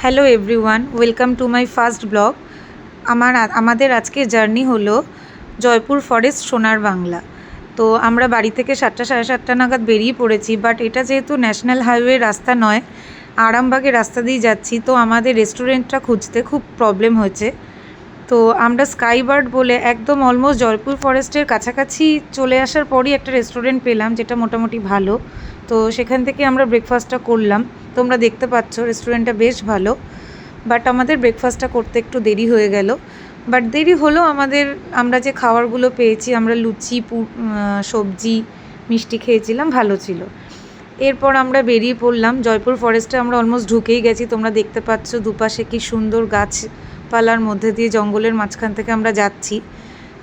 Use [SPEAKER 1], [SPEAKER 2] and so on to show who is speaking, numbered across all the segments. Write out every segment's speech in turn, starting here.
[SPEAKER 1] Hello everyone, welcome to my first blog. আমাদের আজকে journey হলো জয়পুর ফরেস্ট সোনার বাংলা। তো আমরা বাড়ি থেকে 7টা সাড়ে 7টা নাগাদ বেরিয়ে পড়েছি, বাট এটা যেহেতু ন্যাশনাল হাইওয়ে রাস্তা নয়, আরামবাগের রাস্তা দিয়ে যাচ্ছি, তো আমাদের রেস্টুরেন্টটা খুঁজতে খুব প্রবলেম হয়েছে। তো আমরা স্কাইবার্ড বলে একদম অলমোস্ট জয়পুর ফরেস্টের কাছাকাছি চলে আসার পরই একটা রেস্টুরেন্ট পেলাম, যেটা মোটামুটি ভালো। তো সেখান থেকে আমরা ব্রেকফাস্টটা করলাম। তোমরা দেখতে পাচ্ছ রেস্টুরেন্টটা বেশ ভালো, বাট আমাদের ব্রেকফাস্টটা করতে একটু দেরি হয়ে গেল। বাট দেরি হলো আমাদের, আমরা যে খাবারগুলো পেয়েছি, আমরা লুচি সবজি মিষ্টি খেয়েছিলাম, ভালো ছিল। এরপর আমরা বেরিয়ে পড়লাম জয়পুর ফরেস্টে। আমরা অলমোস্ট ঢুকেই গেছি। তোমরা দেখতে পাচ্ছ দুপাশে কি সুন্দর গাছপালার মধ্যে দিয়ে জঙ্গলের মাঝখান থেকে আমরা যাচ্ছি।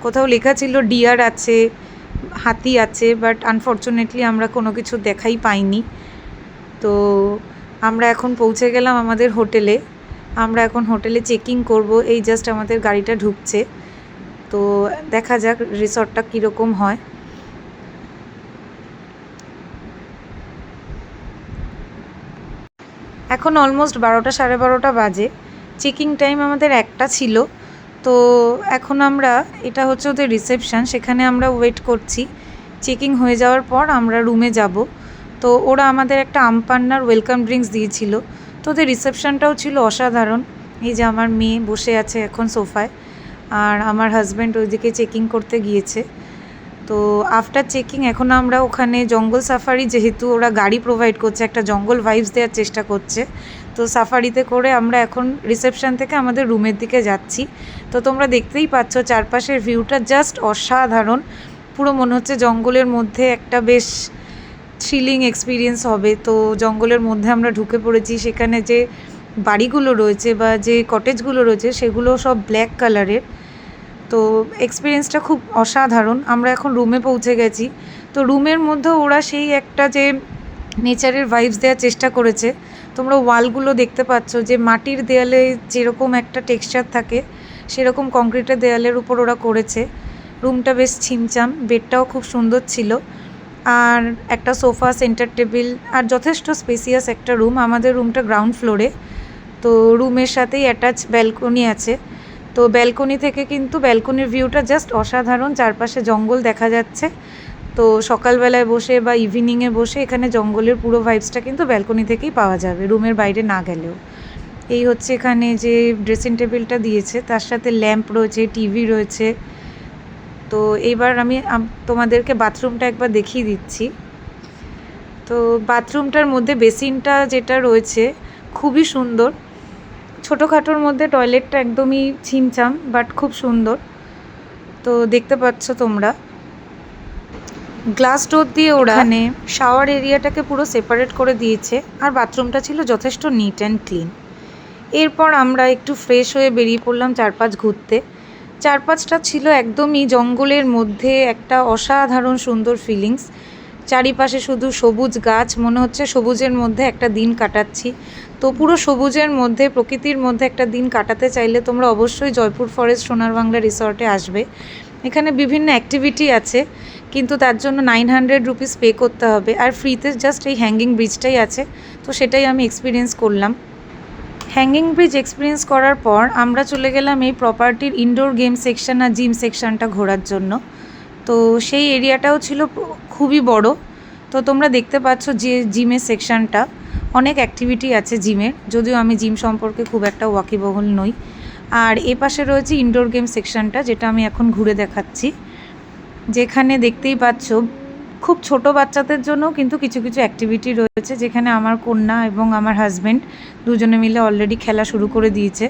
[SPEAKER 1] কোথাও লেখা ছিল ডিয়ার আছে, হাতি আছে, বাট আনফর্চুনেটলি আমরা কোনো কিছু দেখাই পাইনি। তো আমরা এখন পৌঁছে গেলাম আমাদের হোটেলে। আমরা এখন হোটেলে চেকিং করব, এই জাস্ট আমাদের গাড়িটা ঢুকছে। তো দেখা যাক রিসর্টটা কীরকম হয়। এখন অলমোস্ট 12টা সাড়ে 12টা বাজে। চেকিং টাইম আমাদের 1টা ছিল। তো এখন আমরা, এটা হচ্ছে ওদের রিসেপশান, সেখানে আমরা ওয়েট করছি। চেকিং হয়ে যাওয়ার পর আমরা রুমে যাব। তো ওরা আমাদের একটা আমপান্নার ওয়েলকাম ড্রিঙ্কস দিয়েছিল। তো ওদের রিসেপশানটাও ছিল অসাধারণ। এই যে আমার মেয়ে বসে আছে এখন সোফায়, আর আমার হাজব্যান্ড ওইদিকে চেকিং করতে গিয়েছে। তো আফটার চেকিং এখন আমরা ওখানে জঙ্গল সাফারি, যেহেতু ওরা গাড়ি প্রোভাইড করছে, একটা জঙ্গল ভাইবস দেওয়ার চেষ্টা করছে। তো সাফারিতে করে আমরা এখন রিসেপশান থেকে আমাদের রুমের দিকে যাচ্ছি। তো তোমরা দেখতেই পাচ্ছ চারপাশের ভিউটা জাস্ট অসাধারণ। পুরো মনে হচ্ছে জঙ্গলের মধ্যে একটা বেশ থ্রিলিং এক্সপিরিয়েন্স হবে। তো জঙ্গলের মধ্যে আমরা ঢুকে পড়েছি। সেখানে যে বাড়িগুলো রয়েছে বা যে কটেজগুলো রয়েছে সেগুলো সব ব্ল্যাক কালারের। তো এক্সপিরিয়েন্সটা খুব অসাধারণ। আমরা এখন রুমে পৌঁছে গেছি। তো রুমের মধ্যে ওরা সেই একটা যে নেচারের ভাইবস দেওয়ার চেষ্টা করেছে। তোমরা ওয়ালগুলো দেখতে পাচ্ছ যে মাটির দেয়ালে যেরকম একটা টেক্সচার থাকে, সেরকম কংক্রিটের দেয়ালের উপর ওরা করেছে। রুমটা বেশ ছিমছাম, বেডটাও খুব সুন্দর ছিল, আর একটা সোফা, সেন্টার টেবিল, আর যথেষ্ট স্পেসিয়াস একটা রুম। আমাদের রুমটা গ্রাউন্ড ফ্লোরে। তো রুমের সাথেই অ্যাটাচ ব্যালকনি আছে। তো ব্যালকনি থেকে কিন্তু ব্যালকনির ভিউটা জাস্ট অসাধারণ, চারপাশে জঙ্গল দেখা যাচ্ছে। তো সকালবেলায় বসে বা ইভিনিংয়ে বসে এখানে জঙ্গলের পুরো ভাইবসটা কিন্তু ব্যালকনি থেকেই পাওয়া যাবে, রুমের বাইরে না গেলেও। এই হচ্ছে এখানে যে ড্রেসিং টেবিলটা দিয়েছে, তার সাথে ল্যাম্প রয়েছে, টিভি রয়েছে। তো এইবার আমি তোমাদেরকে বাথরুমটা একবার দেখিয়ে দিচ্ছি। তো বাথরুমটার মধ্যে বেসিনটা যেটা রয়েছে খুবই সুন্দর। ছোটোখাটোর মধ্যে টয়লেটটা একদমই ছিমছাম, বাট খুব সুন্দর। তো দেখতে পাচ্ছ তোমরা গ্লাস ডোর দিয়ে ওখানে শাওয়ার এরিয়াটাকে পুরো সেপারেট করে দিয়েছে, আর বাথরুমটা ছিল যথেষ্ট নিট অ্যান্ড ক্লিন। এরপর আমরা একটু ফ্রেশ হয়ে বেরিয়ে পড়লাম চারপাশ ঘুরতে। চারপাশটা ছিল একদমই জঙ্গলের মধ্যে, একটা অসাধারণ সুন্দর ফিলিংস। চারিপাশে শুধু সবুজ গাছ, মনে হচ্ছে সবুজের মধ্যে একটা দিন কাটাচ্ছি। তো পুরো সবুজের মধ্যে, প্রকৃতির মধ্যে একটা দিন কাটাতে চাইলে তোমরা অবশ্যই জয়পুর ফরেস্ট সোনার বাংলা রিসর্টে আসবে। এখানে বিভিন্ন অ্যাক্টিভিটি আছে, কিন্তু তার জন্য 900 রুপিস পে করতে হবে, আর ফ্রিতে জাস্ট এই হ্যাঙ্গিং ব্রিজটাই আছে। তো সেটাই আমি এক্সপিরিয়েন্স করলাম। হ্যাঙ্গিং ব্রিজ এক্সপিরিয়েন্স করার পর আমরা চলে গেলাম এই প্রপার্টির ইনডোর গেম সেকশন আর জিম সেকশনটা ঘোরার জন্য। তো সেই এরিয়াটাও ছিল খুবই বড়। তো তোমরা দেখতে পাচ্ছ যে জিমের সেকশনটা, অনেক অ্যাক্টিভিটি আছে জিমের, যদিও আমি জিম সম্পর্কে খুব একটা ওয়াকিবহল নই। আর এ পাশে রয়েছে ইনডোর গেম সেকশনটা, যেটা আমি এখন ঘুরে দেখাচ্ছি। যেখানে দেখতেই পাচ্ছ খুব ছোট বাচ্চাদের জন্য কিন্তু কিছু কিছু অ্যাক্টিভিটি রয়েছে, যেখানে আমার কন্যা এবং আমার হাজব্যান্ড দুজনে মিলে অলরেডি খেলা শুরু করে দিয়েছে।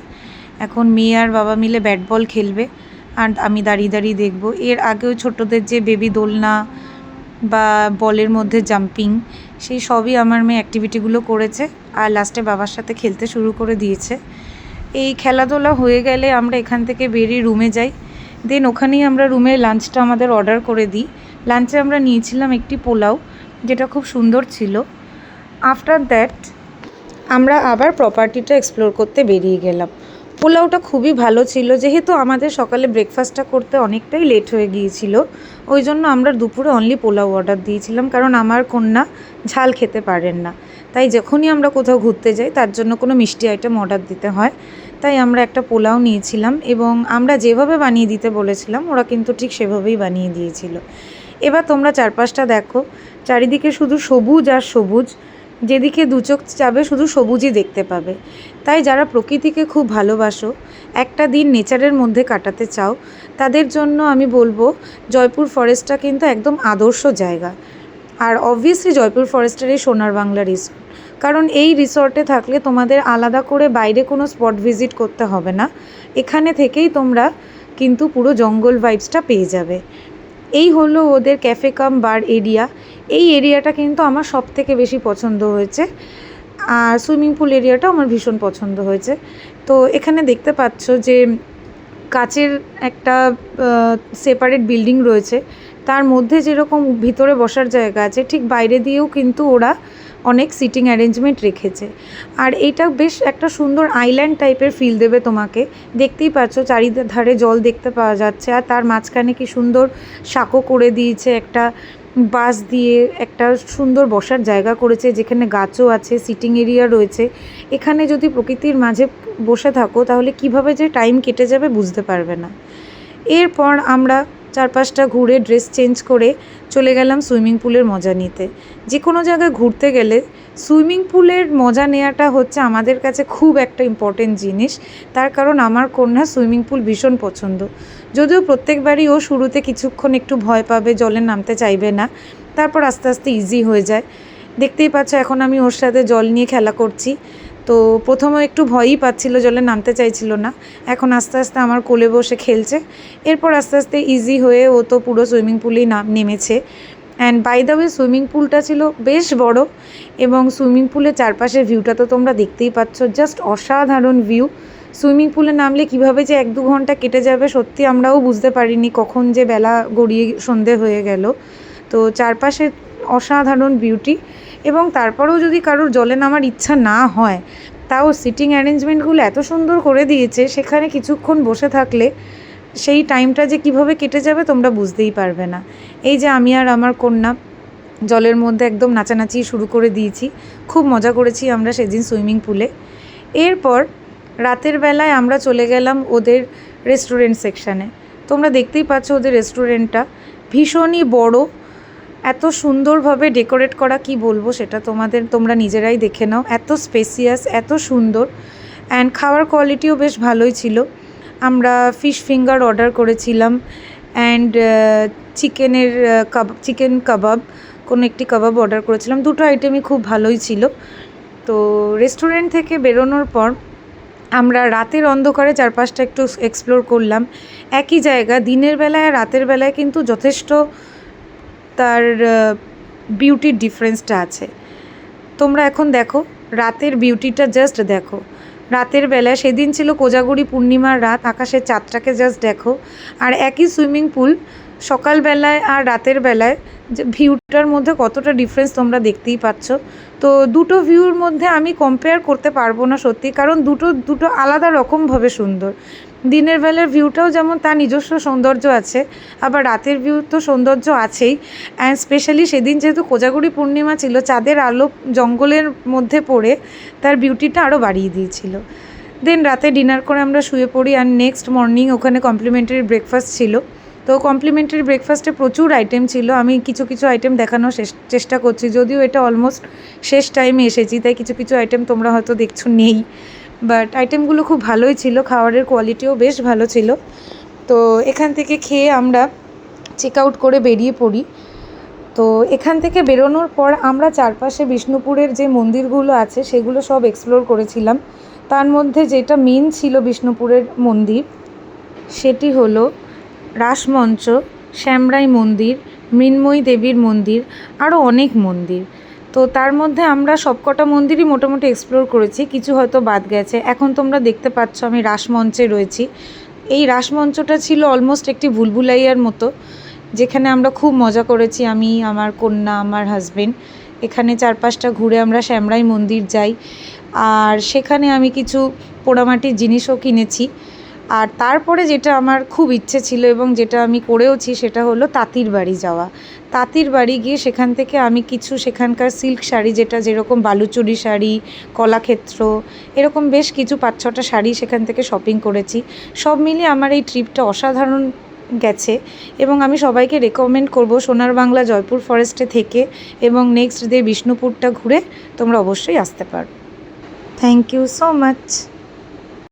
[SPEAKER 1] এখন মেয়ে আর বাবা মিলে ব্যাট বল খেলবে, আর আমি দাঁড়িয়ে দাঁড়িয়ে দেখব। এর আগেও ছোটদের যে বেবি দোলনা বা বলের মধ্যে জাম্পিং, সেই সবই আমার মেয়ে অ্যাক্টিভিটিগুলো করেছে, আর লাস্টে বাবার সাথে খেলতে শুরু করে দিয়েছে। এই খেলাধুলা হয়ে গেলে আমরা এখান থেকে বেরিয়ে রুমে যাই। দেন ওখানেই আমরা রুমে লাঞ্চটা আমাদের অর্ডার করে দিই। লাঞ্চে আমরা নিয়েছিলাম একটি পোলাও, যেটা খুব সুন্দর ছিল। আফটার দ্যাট আমরা আবার প্রপার্টিটা এক্সপ্লোর করতে বেরিয়ে গেলাম। পোলাওটা খুবই ভালো ছিল, যেহেতু আমাদের সকালে ব্রেকফাস্টটা করতে অনেকটাই লেট হয়ে গিয়েছিল, ওই জন্য আমরা দুপুরে অনলি পোলাও অর্ডার দিয়েছিলাম, কারণ আমার কন্যা ঝাল খেতে পারেন না। তাই যখনই আমরা কোথাও ঘুরতে যাই তার জন্য কোনো মিষ্টি আইটেম অর্ডার দিতে হয়। তাই আমরা একটা পোলাও নিয়েছিলাম এবং আমরা যেভাবে বানিয়ে দিতে বলেছিলাম ওরা কিন্তু ঠিক সেভাবেই বানিয়ে দিয়েছিল। এবার তোমরা চারপাশটা দেখো, চারিদিকে শুধু সবুজ আর সবুজ, যেদিকে দু চোখ যাবে শুধু সবুজই দেখতে পাবে। তাই যারা প্রকৃতিকে খুব ভালোবাসো, একটা দিন নেচারের মধ্যে কাটাতে চাও, তাদের জন্য আমি বলবো জয়পুর ফরেস্টটা কিন্তু একদম আদর্শ জায়গা। আর অবভিয়াসলি জয়পুর ফরেস্টের এই সোনার বাংলা রিসর্ট, কারণ এই রিসর্টে থাকলে তোমাদের আলাদা করে বাইরে কোনো স্পট ভিজিট করতে হবে না, এখানে থেকেই তোমরা কিন্তু পুরো জঙ্গল ভাইবসটা পেয়ে যাবে। এই হলো ওদের ক্যাফে কাম বার এরিয়া। এই এরিয়াটা কিন্তু আমার সব থেকে বেশি পছন্দ হয়েছে, আর সুইমিং পুল এরিয়াটাও আমার ভীষণ পছন্দ হয়েছে। তো এখানে দেখতে পাচ্ছ যে কাচের একটা সেপারেট বিল্ডিং রয়েছে, তার মধ্যে যেরকম ভিতরে বসার জায়গা আছে, ঠিক বাইরে দিয়েও কিন্তু ওরা অনেক সিটিং অ্যারেঞ্জমেন্ট রেখেছে। আর এটা বেশ একটা সুন্দর আইল্যান্ড টাইপের ফিল দেবে তোমাকে। দেখতেই পাচ্ছ চারিধারে জল দেখতে পাওয়া যাচ্ছে, আর তার মাঝখানে কি সুন্দর সাঁকো করে দিয়েছে, একটা বাঁশ দিয়ে একটা সুন্দর বসার জায়গা করেছে, যেখানে গাছও আছে, সিটিং এরিয়া রয়েছে। এখানে যদি প্রকৃতির মাঝে বসে থাকো তাহলে কিভাবে যে টাইম কেটে যাবে বুঝতে পারবে না। এরপর আমরা চারপাশটা ঘুরে ড্রেস চেঞ্জ করে চলে গেলাম সুইমিং পুলের মজা নিতে। যে কোনো জায়গায় ঘুরতে গেলে সুইমিং পুলের মজা নেওয়াটা হচ্ছে আমাদের কাছে খুব একটা ইম্পর্টেন্ট জিনিস। তার কারণ আমার কন্যা সুইমিং পুল ভীষণ পছন্দ, যদিও প্রত্যেকবারই ও শুরুতে কিছুক্ষণ একটু ভয় পাবে, জলে নামতে চাইবে না, তারপর আস্তে আস্তে ইজি হয়ে যায়। দেখতেই পাচ্ছ এখন আমি ওর সাথে জল নিয়ে খেলা করছি। তো প্রথমে একটু ভয়ই পাচ্ছিল, জলে নামতে চাইছিল না, এখন আস্তে আস্তে আমার কোলে বসে খেলছে। এরপর আস্তে আস্তে ইজি হয়ে ও তো পুরো সুইমিং পুলেই নেমেছে। And by the way swimming পুলটা ছিল বেশ বড়, এবং সুইমিং পুলের চারপাশের ভিউটা তো তোমরা দেখতেই পাচ্ছ, জাস্ট অসাধারণ ভিউ। সুইমিং পুলে নামলে কীভাবে যে 1-2 ঘন্টা কেটে যাবে সত্যি আমরাও বুঝতে পারিনি, কখন যে বেলা গড়িয়ে সন্ধে হয়ে গেল। তো চারপাশে অসাধারণ বিউটি, এবং তারপরেও যদি কারোর জলে নামার ইচ্ছা না হয়, তাও সিটিং অ্যারেঞ্জমেন্টগুলো এত সুন্দর করে দিয়েছে, সেখানে কিছুক্ষণ বসে থাকলে সেই টাইমটা যে কিভাবে কেটে যাবে তোমরা বুঝতেই পারবে না। এই যে আমি আর আমার কন্যা জলের মধ্যে একদম নাচানাচি শুরু করে দিয়েছি, খুব মজা করেছি আমরা সেদিন সুইমিং পুলে। এরপর রাতের বেলায় আমরা চলে গেলাম ওদের রেস্টুরেন্ট সেকশানে। তোমরা দেখতেই পাচ্ছ ওদের রেস্টুরেন্টটা ভীষণই বড়, এত সুন্দরভাবে ডেকোরেট করা, কি বলবো সেটা তোমরা নিজেরাই দেখে নাও, এত স্পেসিয়াস, এত সুন্দর। অ্যান্ড খাওয়ার কোয়ালিটিও বেশ ভালোই ছিল। আমরা ফিশ ফিঙ্গার অর্ডার করেছিলাম, অ্যান্ড চিকেন কাবাব, কোনো একটি কাবাব অর্ডার করেছিলাম। দুটো আইটেমই খুব ভালোই ছিল। তো রেস্টুরেন্ট থেকে বেরোনোর পর আমরা রাতের অন্ধকারে চারপাশটা একটু এক্সপ্লোর করলাম। একই জায়গা দিনের বেলায় আর রাতের বেলায় কিন্তু যথেষ্ট তার বিউটির ডিফারেন্সটা আছে। তোমরা এখন দেখো রাতের বিউটিটা, জাস্ট দেখো। রাতের বেলায় সেদিন ছিল কোজাগরি পূর্ণিমার রাত, আকাশের চাঁদটাকে জাস্ট দেখো। আর একই সুইমিং পুল সকালবেলায় আর রাতের বেলায় যে ভিউটার মধ্যে কতটা ডিফারেন্স তোমরা দেখতেই পাচ্ছ। তো দুটো ভিউর মধ্যে আমি কম্পেয়ার করতে পারবো না সত্যি, কারণ দুটো আলাদা রকমভাবে সুন্দর। দিনের বেলার ভিউটাও যেমন তার নিজস্ব সৌন্দর্য আছে, আবার রাতের ভিউ তো সৌন্দর্য আছেই। অ্যান্ড স্পেশালি সেদিন যেহেতু কোজাগরি পূর্ণিমা ছিল, চাঁদের আলো জঙ্গলের মধ্যে পড়ে তার বিউটিটা আরও বাড়িয়ে দিয়েছিল। দেন রাতে ডিনার করে আমরা শুয়ে পড়ি, আর নেক্সট মর্নিং ওখানে কমপ্লিমেন্টারি ব্রেকফাস্ট ছিল। তো কমপ্লিমেন্টারি ব্রেকফাস্টে প্রচুর আইটেম ছিল, আমি কিছু কিছু আইটেম দেখানোর চেষ্টা করছি, যদিও এটা অলমোস্ট শেষ টাইমে এসেছি, তাই কিছু কিছু আইটেম তোমরা হয়তো দেখছো নেই, বাট আইটেমগুলো খুব ভালোই ছিল, খাবারের কোয়ালিটিও বেশ ভালো ছিল। তো এখান থেকে খেয়ে আমরা চেক আউট করে বেরিয়ে পড়ি। তো এখান থেকে বেরোনোর পর আমরা চারপাশে বিষ্ণুপুরের যে মন্দিরগুলো আছে সেগুলো সব এক্সপ্লোর করেছিলাম। তার মধ্যে যেটা মেন ছিল বিষ্ণুপুরের মন্দির, সেটি হলো রাসমঞ্চ, শ্যামরাই মন্দির, মৃন্ময়ী দেবীর মন্দির, আরও অনেক মন্দির। তো তার মধ্যে আমরা সবকটা মন্দিরই মোটামুটি এক্সপ্লোর করেছি, কিছু হয়তো বাদ গেছে। এখন তোমরা দেখতে পাচ্ছ আমি রাসমঞ্চে রয়েছি। এই রাসমঞ্চটা ছিল অলমোস্ট একটি ভুলভুলাইয়ার মতো, যেখানে আমরা খুব মজা করেছি, আমি, আমার কন্যা, আমার হাজবেন্ড। এখানে চারপাশটা ঘুরে আমরা শ্যামরাই মন্দির যাই, আর সেখানে আমি কিছু পোড়ামাটির জিনিসও কিনেছি। আর তারপরে যেটা আমার খুব ইচ্ছে ছিল এবং যেটা আমি করেওছি সেটা হলো তাঁতির বাড়ি যাওয়া। তাঁতির বাড়ি গিয়ে সেখান থেকে আমি কিছু সেখানকার সিল্ক শাড়ি, যেটা যেরকম বালুচরী শাড়ি, কলাক্ষেত্র, এরকম বেশ কিছু 5-6টা শাড়ি সেখান থেকে শপিং করেছি। সব মিলিয়ে আমার এই ট্রিপটা অসাধারণ গেছে এবং আমি সবাইকে রেকমেন্ড করব সোনার বাংলা জয়পুর ফরেস্টে থেকে এবং নেক্সট ডে বিষ্ণুপুরটা ঘুরে তোমরা অবশ্যই আসতে পারো। Thank you so much.